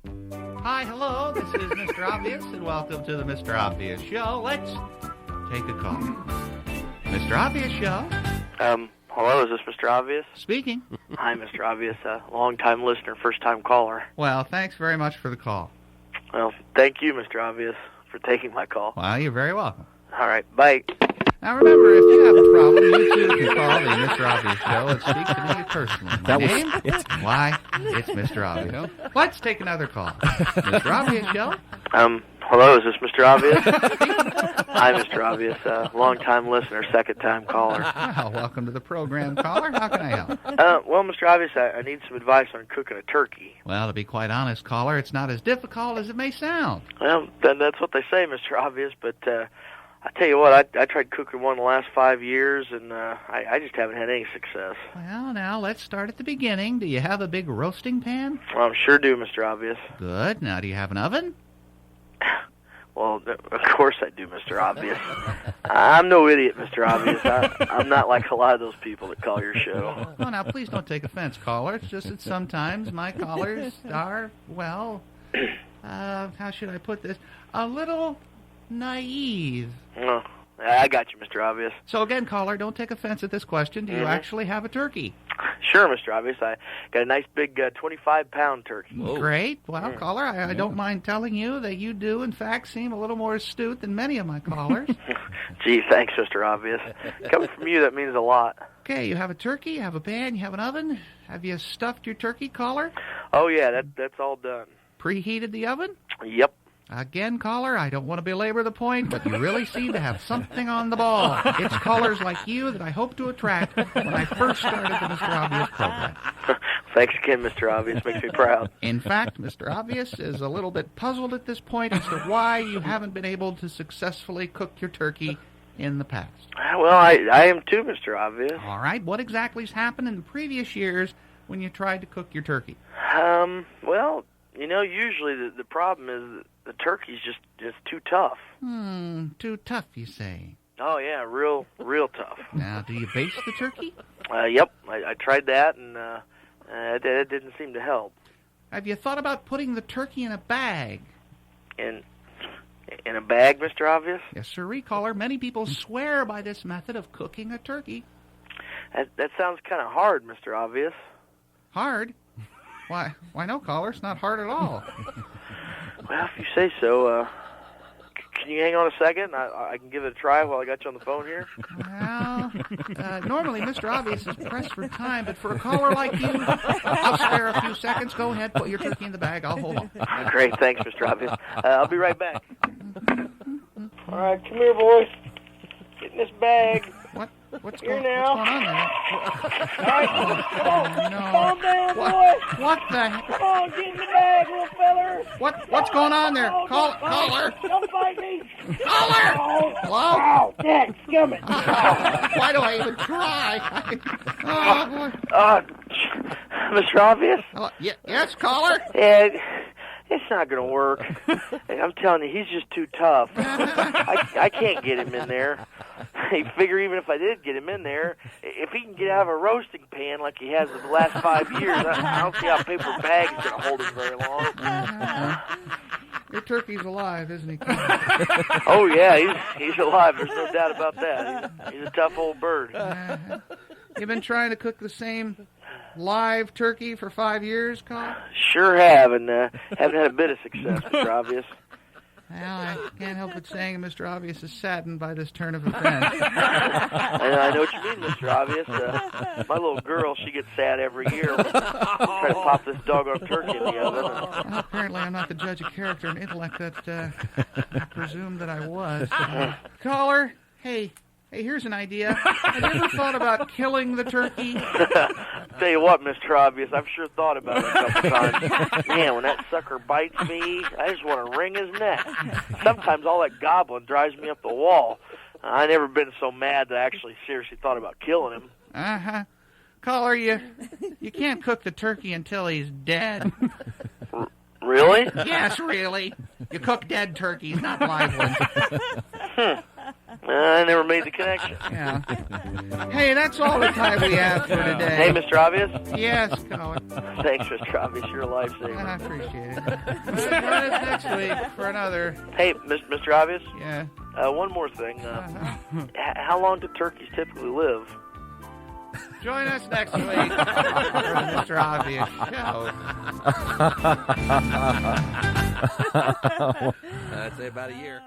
Hi, hello, this is Mr. Obvious, and welcome to the Mr. Obvious Show. Let's take a call. Mr. Obvious Show. Hello, is this Mr. Obvious? Speaking. Hi, Mr. Obvious, long-time listener, first-time caller. Well, thanks very much for the call. Well, thank you, Mr. Obvious, for taking my call. Well, you're very welcome. All right, bye. Now remember, if you have a problem, you too can call the Mr. Obvious Show and speak to me personally. My name? Why? It's Mr. Obvious. Let's take another call. Mr. Obvious Show. Hello, is this Mr. Obvious? Hi, Mr. Obvious, long-time listener, second-time caller. Well, welcome to the program, caller. How can I help? Well, Mr. Obvious, I need some advice on cooking a turkey. Well, to be quite honest, caller, it's not as difficult as it may sound. Well, then that's what they say, Mr. Obvious, but I tell you what, I tried cooking one the last 5 years, and I just haven't had any success. Well, now, let's start at the beginning. Do you have a big roasting pan? Well, I sure do, Mr. Obvious. Good. Now, do you have an oven? Well, of course I do, Mr. Obvious. I'm no idiot, Mr. Obvious. I'm not like a lot of those people that call your show. Oh, now, please don't take offense, caller. It's just that sometimes my callers are, well, how should I put this? A little naive. Oh, I got you, Mr. Obvious. So again, caller, don't take offense at this question. Do you actually have a turkey? Sure, Mr. Obvious. I got a nice big 25-pound turkey. Whoa. Great. Well, caller, I don't mind telling you that you do, in fact, seem a little more astute than many of my callers. Gee, thanks, Mr. Obvious. Coming from you, that means a lot. Okay, you have a turkey, you have a pan, you have an oven. Have you stuffed your turkey, caller? Oh, yeah, that's all done. Preheated the oven? Yep. Again, caller, I don't want to belabor the point, but you really seem to have something on the ball. It's callers like you that I hope to attract when I first started the Mr. Obvious program. Thanks again, Mr. Obvious. Makes me proud. In fact, Mr. Obvious is a little bit puzzled at this point as to why you haven't been able to successfully cook your turkey in the past. Well, I am too, Mr. Obvious. All right, what exactly's happened in previous years when you tried to cook your turkey? Well, you know, usually the problem is the turkey's just too tough. Too tough, you say? Oh, yeah, real tough. Now, do you baste the turkey? Yep, I tried that, and it didn't seem to help. Have you thought about putting the turkey in a bag? In a bag, Mr. Obvious? Yes, sir, caller. Many people swear by this method of cooking a turkey. That sounds kind of hard, Mr. Obvious. Hard? Why no, caller. It's not hard at all. Well, if you say so, can you hang on a second? I can give it a try while I got you on the phone here. Well, normally Mr. Obvious is pressed for time, but for a caller like you, I'll spare a few seconds. Go ahead, put your turkey in the bag. I'll hold on. Great, thanks, Mr. Obvious. I'll be right back. All right, come here, boys. Get in this bag. What's here going now. on there? All right, come on. No. Calm down, boy. What the heck? Come on, get in the bag, little feller. What's going on there? Caller! Don't fight me. Caller! Oh, Hello? oh, Dad's coming. Why do I even try? Oh, boy. Mr. Obvious? Yes, caller? Yeah, it's not going to work. I'm telling you, he's just too tough. I can't get him in there. I figure even if I did get him in there, if he can get out of a roasting pan like he has the last 5 years, I don't see how a paper bag is going to hold him very long. Your turkey's alive, isn't he? Oh, yeah, he's alive. There's no doubt about that. He's a tough old bird. You've been trying to cook the same live turkey for 5 years, Carl? Sure have, and haven't had a bit of success, Mr. Obvious. Well, I can't help but saying Mr. Obvious is saddened by this turn of events. I know what you mean, Mr. Obvious. My little girl, she gets sad every year when I try to pop this doggone turkey in the oven. Well, apparently I'm not the judge of character and intellect that I presumed that I was. Caller, hey, here's an idea. Have you ever thought about killing the turkey? Tell you what, Mr. Obvious, I've sure thought about it a couple times. Man, when that sucker bites me, I just want to wring his neck. Sometimes all that gobbling drives me up the wall. I never been so mad that I actually seriously thought about killing him. Uh-huh. Caller, you can't cook the turkey until he's dead. Really? Yes, really. You cook dead turkeys, not live ones. I never made the connection. Yeah. Hey, that's all the time we have for today. Hey, Mr. Obvious? Yes, caller. Thanks, Mr. Obvious. You're a I lifesaver. appreciate it. Join us next week for another. Hey, Mr. Obvious. Yeah. One more thing. How long do turkeys typically live? Join us next week for the Mr. Obvious Show. I'd say about a year.